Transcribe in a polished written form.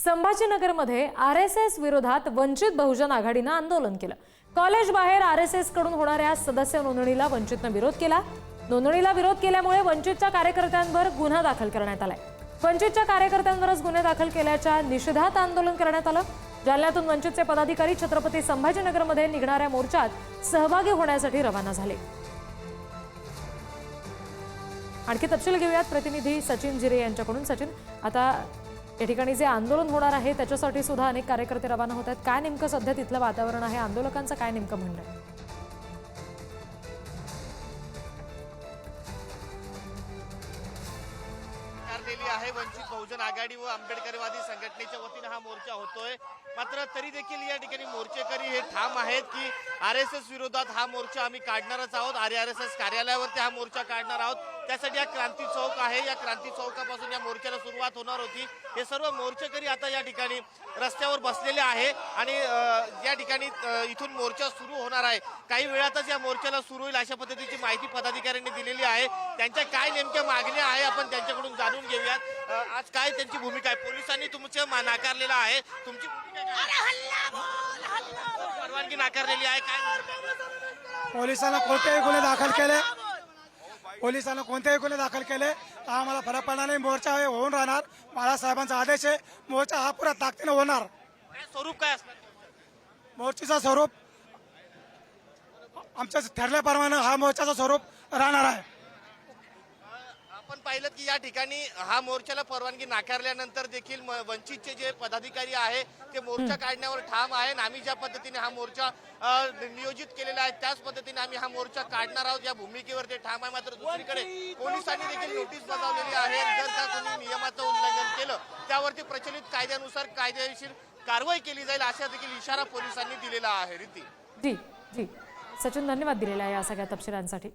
संभाजीनगरमध्ये RSS विरोधात वंचित बहुजन आघाडीनं आंदोलन केलं। कॉलेज बाहेर आरएसएस कडून होणाऱ्या सदस्य नोंदणीला वंचितनं विरोध केला। नोंदणीला विरोध केल्यामुळे वंचितच्या कार्यकर्त्यांवर गुन्हा दाखल करण्यात आलाय। वंचितच्या कार्यकर्त्यांवरच गुन्हे दाखल केल्याच्या निषेधात आंदोलन करण्यात आलं। जालन्यातून वंचितचे पदाधिकारी छत्रपती संभाजीनगरमध्ये निघणाऱ्या मोर्चात सहभागी होण्यासाठी रवाना झाले। आणखी तपशील घेऊयात प्रतिनिधी सचिन जिरे यांच्याकडून। सचिन, आता या ठिकाणी जे आंदोलन होणार आहे त्याच्यासाठी सुद्धा अनेक कार्यकर्ते रवाना होत आहेत। काय नेमकं सध्या तिथलं वातावरण आहे? आंदोलकांचं काय नेमकं म्हणणं आहे? आहे वंचित बहुजन आघाडी व आंबेडकरवादी संघटनेच्या वतीने हा मोर्चा होतोय। मात्र तरी देखील या ठिकाणी मोर्चेकरी हे ठाम आहेत की आरएसएस विरोधात हा मोर्चा आम्ही काढणारच आहोत। आरएसएस कार्यालयावरती हा मोर्चा काढणार आहोत। त्यासाठी हा क्रांती चौक आहे, या क्रांती चौकापासून या मोर्चाला सुरुवात होणार होती। हे सर्व मोर्चेकरी आता या ठिकाणी रस्त्यावर बसलेले आहे आणि या ठिकाणी इथून मोर्चा सुरू होणार आहे। काही वेळातच या मोर्चाला सुरू होईल अशा पद्धतीची माहिती पदाधिकाऱ्यांनी दिलेली आहे। त्यांच्या काय नेमक्या मागण्या आहे आपण त्यांच्याकडून जाणून घेऊयात। आज काय त्यांची भूमिका आहे? पोलिसांनी तुमचं नाकारलेलं आहे, तुमची परवानगी नाकारलेली आहे, काय पोलिसांना कोणतेही गुन्हे दाखल केले, पोलिसांना कोणतेही गुन्हे दाखल केले तर आम्हाला फरक पडणार नाही। मोर्चा हे होऊन राहणार। बाळासाहेबांचा आदेश आहे, मोर्चा हा पुरा ताकदीने होणार। स्वरूप काय असणार? मोर्चाचं स्वरूप आमच्या ठरल्याप्रमाणे हा मोर्चाचं स्वरूप राहणार आहे। आपण पाहिलं की या ठिकाणी हा मोर्चाला परवानगी नाकारल्यानंतर देखील वंचितचे जे पदाधिकारी आहे ते मोर्चा काढण्यावर ठाम आहे। आम्ही ज्या पद्धतीने हा मोर्चा नियोजित केलेला आहे त्याच पद्धतीने आम्ही हा मोर्चा काढणार आहोत, या भूमिकेवर ते ठाम आहे। मात्र दुसरीकडे पोलिसांनी देखील नोटीस बजावलेली आहे। जर का कोणी नियमाचं उल्लंघन केलं त्यावरती प्रचलित कायद्यानुसार कायदेशीर कारवाई केली जाईल असा देखील इशारा पोलिसांनी दिलेला आहे। रीती जी जी सचिन, धन्यवाद दिलेला आहे या सगळ्या तपशिलांसाठी।